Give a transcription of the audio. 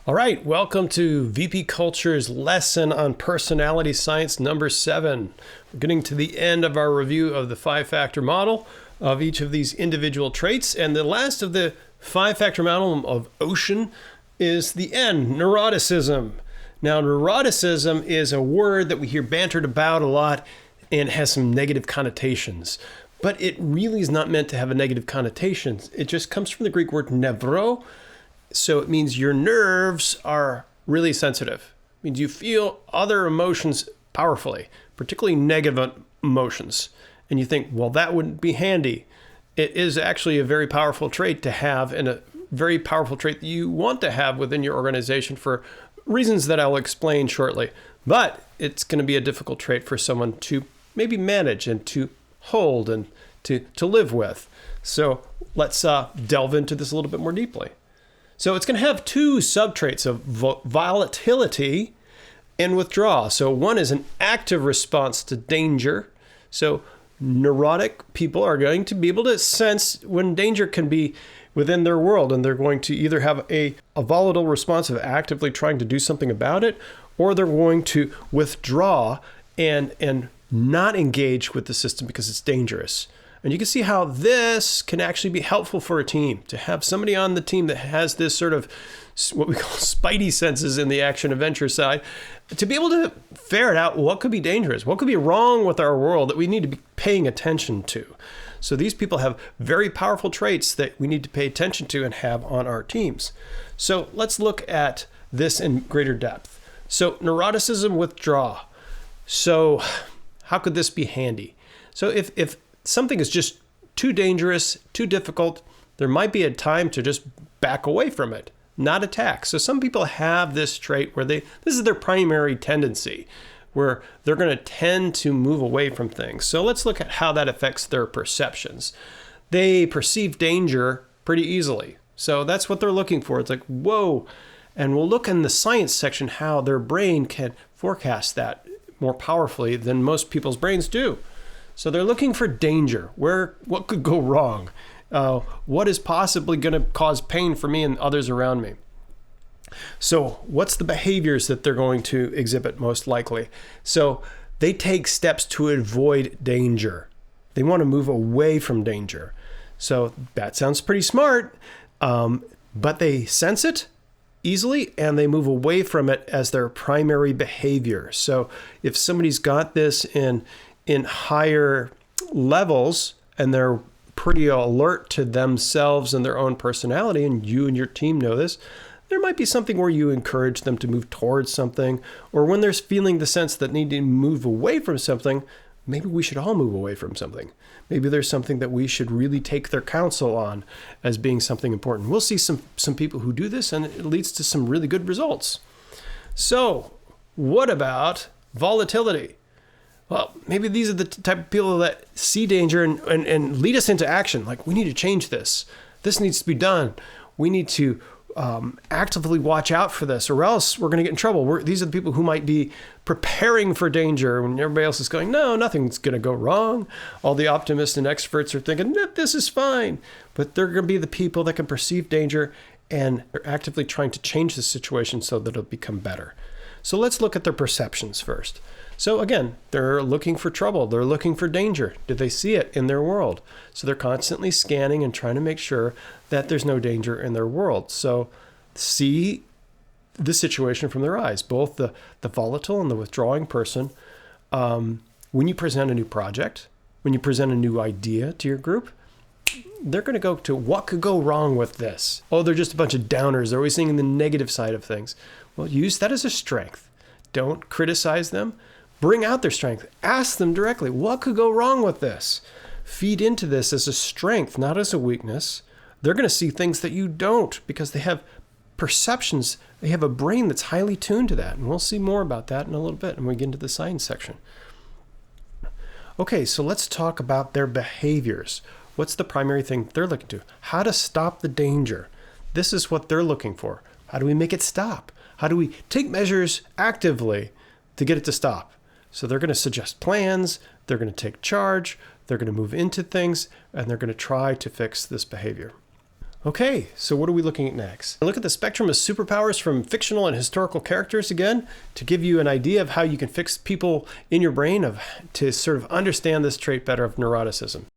All right, welcome to VP Culture's lesson on personality science number 7. We're getting to the end of our review of the 5-factor model of each of these individual traits. And the last of the 5-factor model of Ocean is the N, neuroticism. Now, neuroticism is a word that we hear bantered about a lot and has some negative connotations. But it really is not meant to have a negative connotation. It just comes from the Greek word nevro. So it means your nerves are really sensitive. It means you feel other emotions powerfully, particularly negative emotions. And you think, well, that wouldn't be handy. It is actually a very powerful trait to have, and a very powerful trait that you want to have within your organization for reasons that I'll explain shortly. But it's going to be a difficult trait for someone to maybe manage and to hold and to live with. So let's delve into this a little bit more deeply. So it's going to have two subtraits of volatility and withdrawal. So one is an active response to danger. So neurotic people are going to be able to sense when danger can be within their world, and they're going to either have a volatile response of actively trying to do something about it, or they're going to withdraw and not engage with the system because it's dangerous. And you can see how this can actually be helpful for a team, to have somebody on the team that has this sort of what we call spidey senses in the action adventure side, to be able to ferret out what could be dangerous, what could be wrong with our world that we need to be paying attention to. So these people have very powerful traits that we need to pay attention to and have on our teams. So let's look at this in greater depth. So neuroticism, withdraw. So how could this be handy? So if something is just too dangerous, too difficult, there might be a time to just back away from it, not attack. So some people have this trait where this is their primary tendency, where they're going to tend to move away from things. So let's look at how that affects their perceptions. They perceive danger pretty easily. So that's what they're looking for. It's like, whoa. And we'll look in the science section how their brain can forecast that more powerfully than most people's brains do. So they're looking for danger. What could go wrong? What is possibly going to cause pain for me and others around me? So what's the behaviors that they're going to exhibit most likely? So they take steps to avoid danger. They want to move away from danger. So that sounds pretty smart, but they sense it easily and they move away from it as their primary behavior. So if somebody's got this in higher levels and they're pretty alert to themselves and their own personality, and you and your team know this, there might be something where you encourage them to move towards something, or when they're feeling the sense that need to move away from something, maybe we should all move away from something. Maybe there's something that we should really take their counsel on as being something important. We'll see some people who do this, and it leads to some really good results. So what about volatility? Well, maybe these are the type of people that see danger and lead us into action. Like, we need to change this. This needs to be done. We need to actively watch out for this, or else we're going to get in trouble. These are the people who might be preparing for danger when everybody else is going, no, nothing's going to go wrong. All the optimists and experts are thinking, no, this is fine. But they're going to be the people that can perceive danger and are actively trying to change the situation so that it'll become better. So let's look at their perceptions first. So again, they're looking for trouble. They're looking for danger. Do they see it in their world? So they're constantly scanning and trying to make sure that there's no danger in their world. So see the situation from their eyes, both the volatile and the withdrawing person. When you present a new project, when you present a new idea to your group, they're going to go to what could go wrong with this. Oh, they're just a bunch of downers. They're always seeing the negative side of things. Well, use that as a strength. Don't criticize them. Bring out their strength. Ask them directly, what could go wrong with this? Feed into this as a strength, not as a weakness. They're going to see things that you don't because they have perceptions. They have a brain that's highly tuned to that. And we'll see more about that in a little bit when we get into the science section. Okay, so let's talk about their behaviors. What's the primary thing they're looking to? How to stop the danger. This is what they're looking for. How do we make it stop? How do we take measures actively to get it to stop? So they're going to suggest plans, they're going to take charge, they're going to move into things, and they're going to try to fix this behavior. Okay, so what are we looking at next? Look at the spectrum of superpowers from fictional and historical characters again to give you an idea of how you can fix people in your brain to sort of understand this trait better of neuroticism.